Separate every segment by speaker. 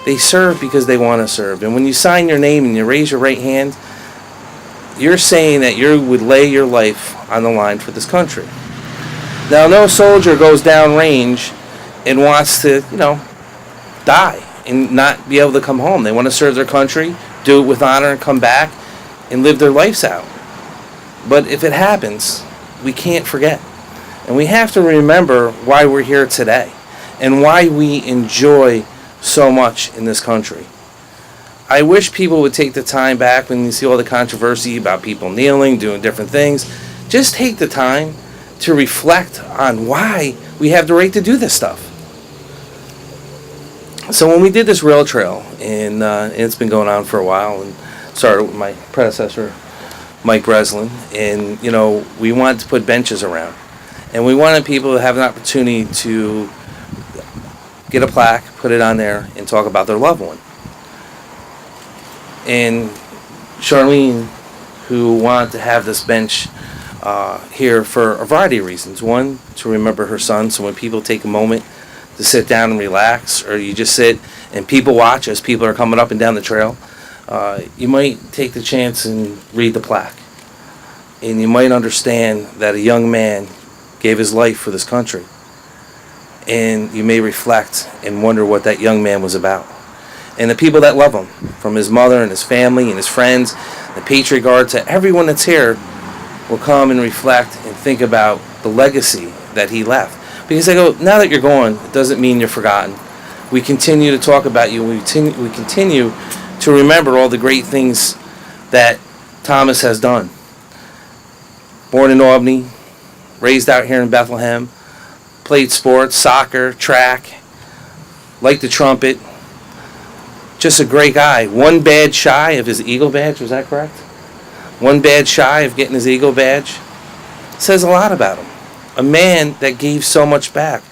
Speaker 1: They serve because they want to serve. And when you sign your name and you raise your right hand, you're saying that you would lay your life on the line for this country. Now, no soldier goes downrange and wants to, die and not be able to come home. They want to serve their country, do it with honor, and come back and live their lives out. But if it happens, we can't forget. And we have to remember why we're here today and why we enjoy so much in this country. I wish people would take the time back when you see all the controversy about people kneeling, doing different things. Just take the time to reflect on why we have the right to do this stuff. So when we did this rail trail, and it's been going on for a while, and started with my predecessor, Mike Breslin, and we wanted to put benches around, and we wanted people to have an opportunity to get a plaque, put it on there, and talk about their loved one. And Charlene, who wanted to have this bench here for a variety of reasons. One, to remember her son, so when people take a moment to sit down and relax, or you just sit and people watch as people are coming up and down the trail, you might take the chance and read the plaque. And you might understand that a young man gave his life for this country. And you may reflect and wonder what that young man was about. And the people that love him, from his mother and his family and his friends, the Patriot Guard, to everyone that's here, will come and reflect and think about the legacy that he left. Because I go, now that you're gone, it doesn't mean you're forgotten. We continue to talk about you. We continue to remember all the great things that Thomas has done. Born in Albany, raised out here in Bethlehem, played sports, soccer, track, liked the trumpet. Just a great guy. One badge shy of his Eagle badge, was that correct? One badge shy of getting his Eagle badge. Says a lot about him. A man that gave so much back,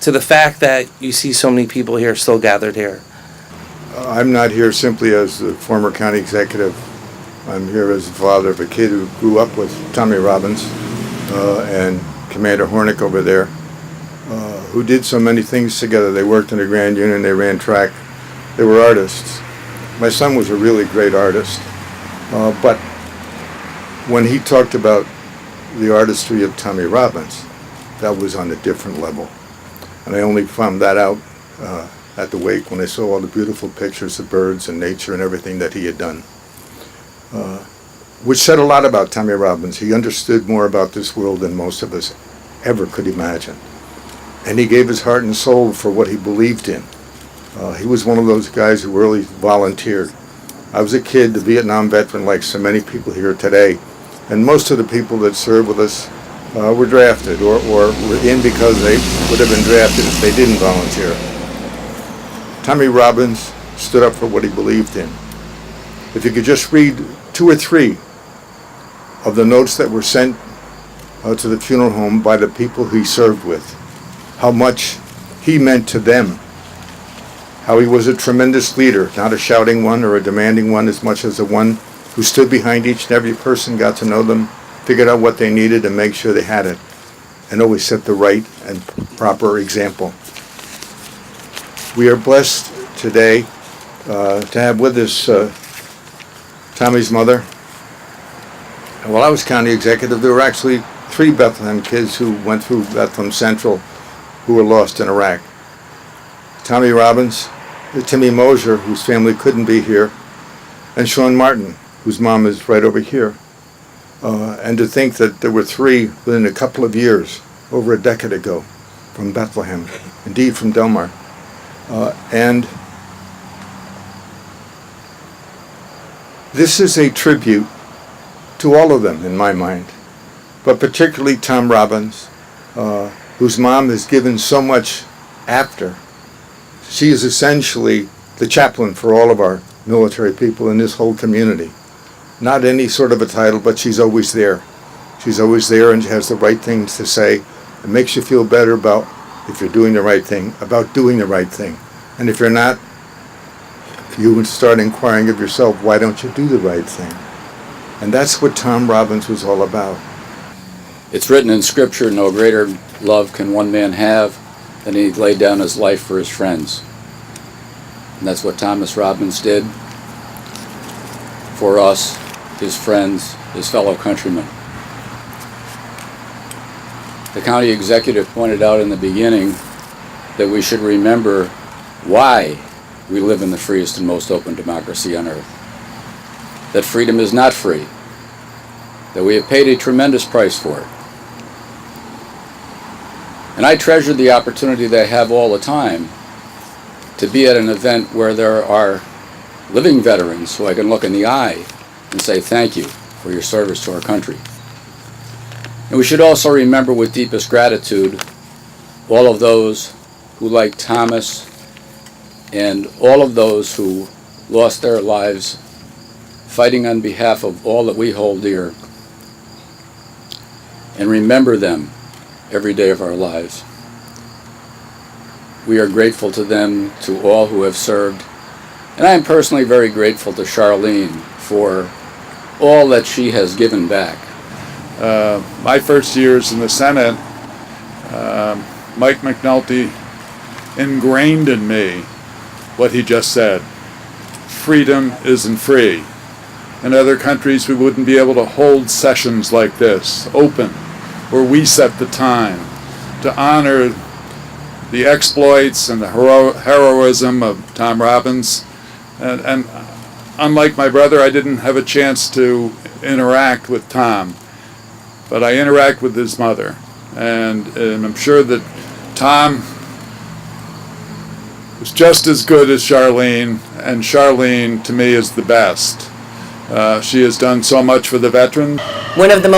Speaker 1: to the fact that you see so many people here still gathered here.
Speaker 2: I'm not here simply as the former county executive. I'm here as the father of a kid who grew up with Tommy Robbins and Commander Hornick over there, who did so many things together. They worked in the Grand Union, they ran track, they were artists. My son was a really great artist, but when he talked about the artistry of Tommy Robbins, that was on a different level. And I only found that out at the wake when I saw all the beautiful pictures of birds and nature and everything that he had done, which said a lot about Tommy Robbins. He understood more about this world than most of us ever could imagine. And he gave his heart and soul for what he believed in. He was one of those guys who really volunteered. I was a kid, a Vietnam veteran like so many people here today, and most of the people that served with us were drafted or were in because they would have been drafted if they didn't volunteer. Tommy Robbins stood up for what he believed in. If you could just read 2 or 3 of the notes that were sent to the funeral home by the people he served with, how much he meant to them, how he was a tremendous leader, not a shouting one or a demanding one as much as the one who stood behind each and every person, got to know them, figured out what they needed and make sure they had it, and always set the right and proper example. We are blessed today to have with us Tommy's mother. And while I was county executive, there were actually 3 Bethlehem kids who went through Bethlehem Central who were lost in Iraq. Tommy Robbins, Timmy Mosier, whose family couldn't be here, and Sean Martin, whose mom is right over here. And to think that there were 3 within a couple of years, over a decade ago, from Bethlehem, indeed from Delmar. And this is a tribute to all of them, in my mind, but particularly Tom Robbins, whose mom has given so much after. She is essentially the chaplain for all of our military people in this whole community. Not any sort of a title, but she's always there. She's always there and has the right things to say. It makes you feel better about, if you're doing the right thing, about doing the right thing. And if you're not, you would start inquiring of yourself, why don't you do the right thing? And that's what Tom Robbins was all about.
Speaker 3: It's written in Scripture, no greater love can one man have than he laid down his life for his friends. And that's what Thomas Robbins did for us, his friends, his fellow countrymen. The county executive pointed out in the beginning that we should remember why we live in the freest and most open democracy on earth. That freedom is not free, that we have paid a tremendous price for it. And I treasure the opportunity that I have all the time to be at an event where there are living veterans who I can look in the eye and say thank you for your service to our country. And we should also remember with deepest gratitude all of those who, like Thomas, and all of those who lost their lives fighting on behalf of all that we hold dear, and remember them every day of our lives. We are grateful to them, to all who have served, and I am personally very grateful to Charlene for all that she has given back.
Speaker 4: My first years in the Senate, Mike McNulty ingrained in me what he just said. Freedom isn't free. In other countries, we wouldn't be able to hold sessions like this, open, where we set the time to honor the exploits and the heroism of Tom Robbins. And unlike my brother, I didn't have a chance to interact with Tom, but I interact with his mother. And I'm sure that Tom was just as good as Charlene, and Charlene, to me, is the best. She has done so much for the veterans.
Speaker 5: Two of the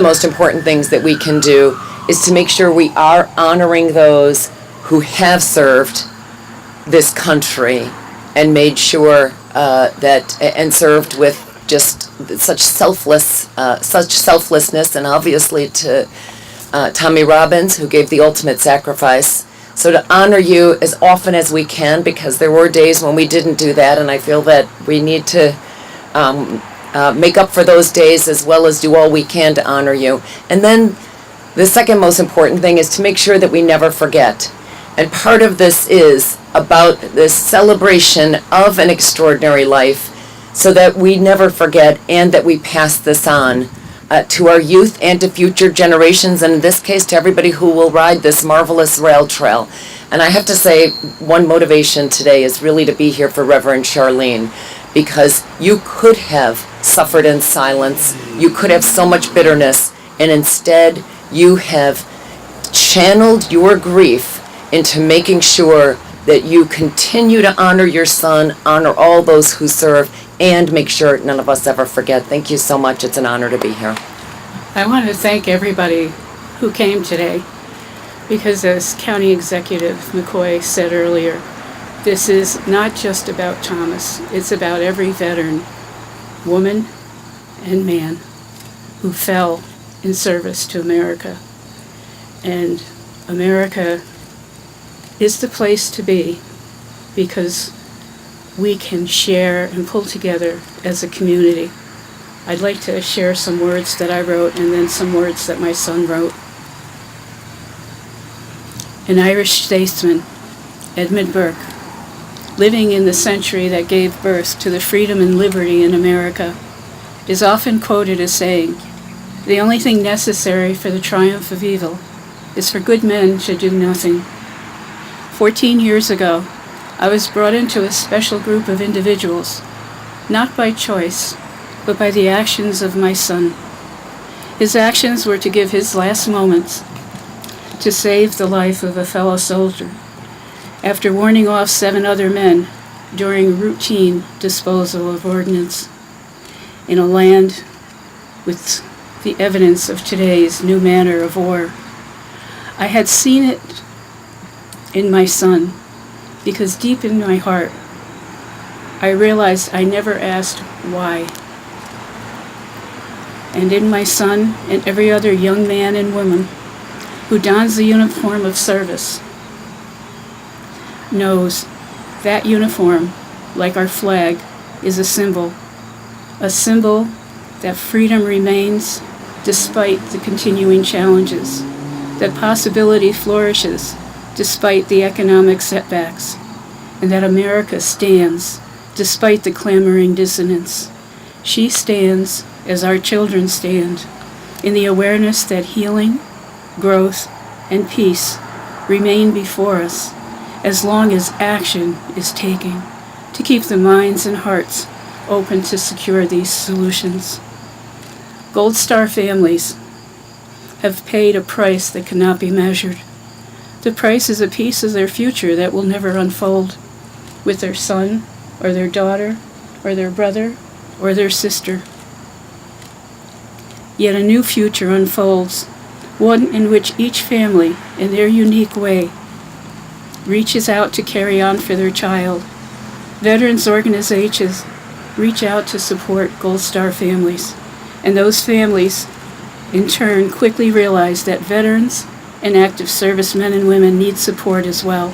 Speaker 5: most important things that we can do is to make sure we are honoring those who have served this country and made sure and served with just such selflessness, and obviously to Tommy Robbins, who gave the ultimate sacrifice. So to honor you as often as we can, because there were days when we didn't do that, and I feel that we need to make up for those days as well as do all we can to honor you. And then the second most important thing is to make sure that we never forget. And part of this is about this celebration of an extraordinary life, so that we never forget and that we pass this on to our youth and to future generations, and in this case to everybody who will ride this marvelous rail trail. And I have to say, one motivation today is really to be here for Reverend Charlene, because you could have suffered in silence, you could have so much bitterness, and instead you have channeled your grief into making sure that you continue to honor your son, honor all those who serve, and make sure none of us ever forget. Thank you so much. It's an honor to be here.
Speaker 6: I want to thank everybody who came today, because as County Executive McCoy said earlier, this is not just about Thomas. It's about every veteran, woman and man, who fell in service to America. And America is the place to be, because we can share and pull together as a community. I'd like to share some words that I wrote and then some words that my son wrote. An Irish statesman, Edmund Burke, living in the century that gave birth to the freedom and liberty in America, is often quoted as saying, "The only thing necessary for the triumph of evil is for good men to do nothing." 14 years ago, I was brought into a special group of individuals, not by choice, but by the actions of my son. His actions were to give his last moments to save the life of a fellow soldier, after warning off 7 other men during routine disposal of ordnance in a land with the evidence of today's new manner of war. I had seen it in my son, because deep in my heart, I realized I never asked why. And in my son and every other young man and woman who dons the uniform of service knows that uniform, like our flag, is a symbol that freedom remains despite the continuing challenges, that possibility flourishes despite the economic setbacks, and that America stands despite the clamoring dissonance. She stands as our children stand, in the awareness that healing, growth, and peace remain before us as long as action is taken to keep the minds and hearts open to secure these solutions. Gold Star families have paid a price that cannot be measured. The price is a piece of their future that will never unfold with their son or their daughter or their brother or their sister. Yet a new future unfolds, one in which each family, in their unique way, reaches out to carry on for their child. Veterans organizations reach out to support Gold Star families, and those families, in turn, quickly realize that veterans and active servicemen and women need support as well,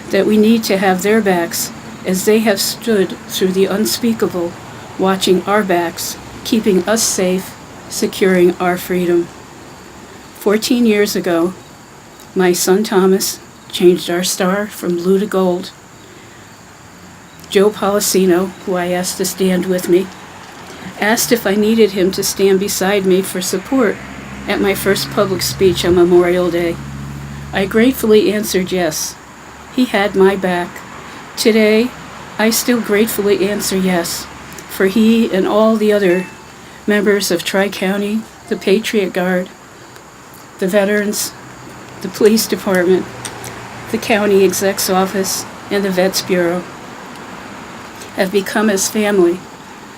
Speaker 6: that we need to have their backs as they have stood through the unspeakable, watching our backs, keeping us safe, securing our freedom. 14 years ago, my son Thomas changed our star from blue to gold. Joe Policino, who I asked to stand with me, asked if I needed him to stand beside me for support at my first public speech on Memorial Day. I gratefully answered yes. He had my back. Today, I still gratefully answer yes, for he and all the other members of Tri-County, the Patriot Guard, the veterans, the police department, the county exec's office, and the Vets Bureau have become as family.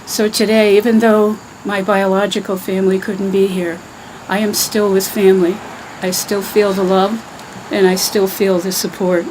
Speaker 6: So today, even though my biological family couldn't be here, I am still with family. I still feel the love, and I still feel the support.